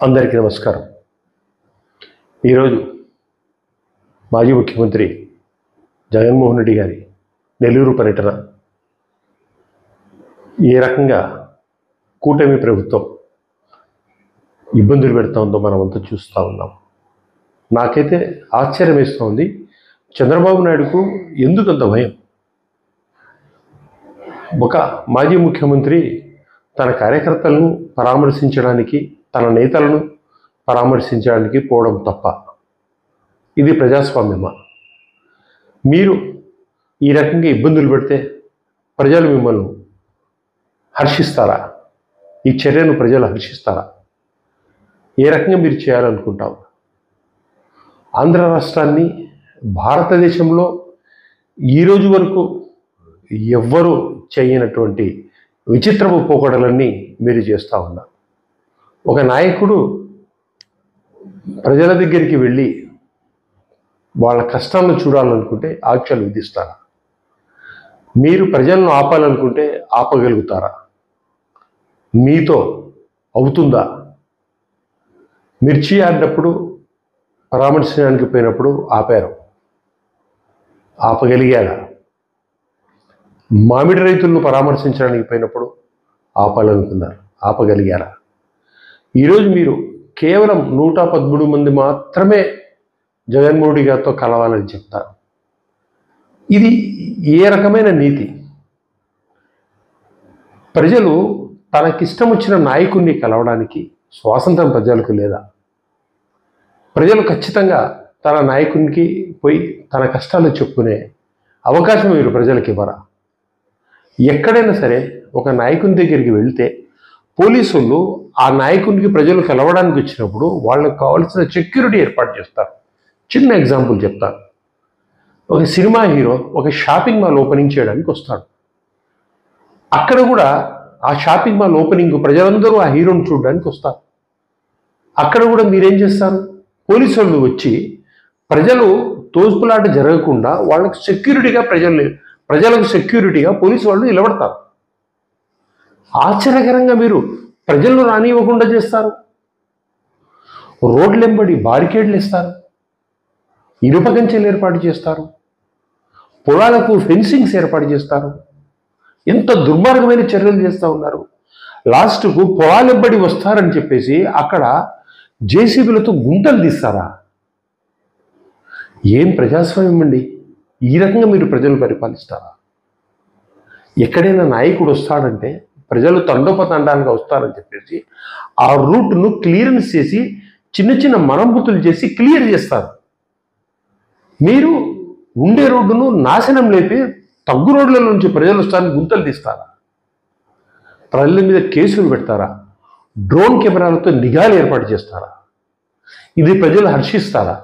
అందరికీ నమస్కారం. ఈరోజు మాజీ ముఖ్యమంత్రి జగన్మోహన్ రెడ్డి గారి నెల్లూరు పర్యటన ఏ రకంగా కూటమి ప్రభుత్వం ఇబ్బందులు పెడతా ఉందో మనమంతా చూస్తూ ఉన్నాం. నాకైతే ఆశ్చర్యం వేస్తోంది, చంద్రబాబు నాయుడుకు ఎందుకంత భయం? ఒక మాజీ ముఖ్యమంత్రి తన కార్యకర్తలను పరామర్శించడానికి, తన నేతలను పరామర్శించడానికి పోవడం తప్ప ఇది ప్రజాస్వామ్యమా? మీరు ఈ రకంగా ఇబ్బందులు పెడితే ప్రజలు మిమ్మల్ని హర్షిస్తారా? ఈ చర్యను ప్రజలు హర్షిస్తారా? ఏ రకంగా మీరు చేయాలనుకుంటారు? ఆంధ్ర రాష్ట్రాన్ని భారతదేశంలో ఈరోజు వరకు ఎవ్వరూ చేయనటువంటి విచిత్రపు పోకడలన్నీ మీరు చేస్తూ ఉన్నారు. ఒక నాయకుడు ప్రజల దగ్గరికి వెళ్ళి వాళ్ళ కష్టాలను చూడాలనుకుంటే ఆంక్షలు విధిస్తారా? మీరు ప్రజలను ఆపాలనుకుంటే ఆపగలుగుతారా? మీతో అవుతుందా? మిర్చి ఆడినప్పుడు, పరామర్శించడానికి పోయినప్పుడు ఆపారు, ఆపగలిగారా? మామిడి రైతులను పరామర్శించడానికి పోయినప్పుడు ఆపాలనుకున్నారు, ఆపగలిగారా? ఈరోజు మీరు కేవలం 113 మంది మాత్రమే జగన్మోహన్ రెడ్డి గారితో కలవాలని చెప్తారు. ఇది ఏ రకమైన నీతి? ప్రజలు తనకిష్టం వచ్చిన నాయకుడిని కలవడానికి స్వాతంత్రం ప్రజలకు లేదా? ప్రజలు ఖచ్చితంగా తన నాయకునికి పోయి తన కష్టాలు చెప్పుకునే అవకాశం మీరు ప్రజలకు ఇవ్వరా? ఎక్కడైనా సరే ఒక నాయకుని దగ్గరికి వెళ్తే పోలీసులు ఆ నాయకునికి ప్రజలు కలవడానికి వచ్చినప్పుడు వాళ్ళకి కావాల్సిన సెక్యూరిటీ ఏర్పాటు చేస్తారు. చిన్న ఎగ్జాంపుల్ చెప్తాను. ఒక సినిమా హీరో ఒక షాపింగ్ మాల్ ఓపెనింగ్ చేయడానికి వస్తాడు. అక్కడ కూడా ఆ షాపింగ్ మాల్ ఓపెనింగ్ ప్రజలందరూ ఆ హీరోని చూడడానికి వస్తారు. అక్కడ కూడా మీరేం చేస్తారు? పోలీసు వాళ్ళు వచ్చి ప్రజలు తోసుపులాట జరగకుండా వాళ్ళకి సెక్యూరిటీగా ప్రజలకు సెక్యూరిటీగా పోలీసు వాళ్ళు నిలబడతారు. ఆశ్చర్యకరంగా మీరు ప్రజలను రానివ్వకుండా చేస్తారు. రోడ్లెంబడి బారికేడ్లు ఇస్తారు, ఇనుప కంచెలు ఏర్పాటు చేస్తారు, పొలాలకు ఫెన్సింగ్స్ ఏర్పాటు చేస్తారు. ఎంత దుర్మార్గమైన చర్యలు చేస్తూ ఉన్నారు. లాస్ట్కు పొలాలెంబడి వస్తారని చెప్పేసి అక్కడ జేసీబీలతో గుంటలు తీస్తారా? ఏం ప్రజాస్వామ్యం అండి? ఈ రకంగా మీరు ప్రజలు పరిపాలిస్తారా? ఎక్కడైనా నాయకుడు వస్తాడంటే ప్రజలు తండోపతండాలుగా వస్తారని చెప్పేసి ఆ రూట్ను క్లియరెన్స్ చేసి చిన్న చిన్న మరమ్మతులు చేసి క్లియర్ చేస్తారు. మీరు ఉండే రోడ్డును నాశనం లేపి తగ్గు రోడ్ల నుంచి ప్రజలు వస్తారని గుంతలు తీస్తారా? ప్రజల మీద కేసులు పెడతారా? డ్రోన్ కెమెరాలతో నిఘాలు ఏర్పాటు చేస్తారా? ఇది ప్రజలు హర్షిస్తారా?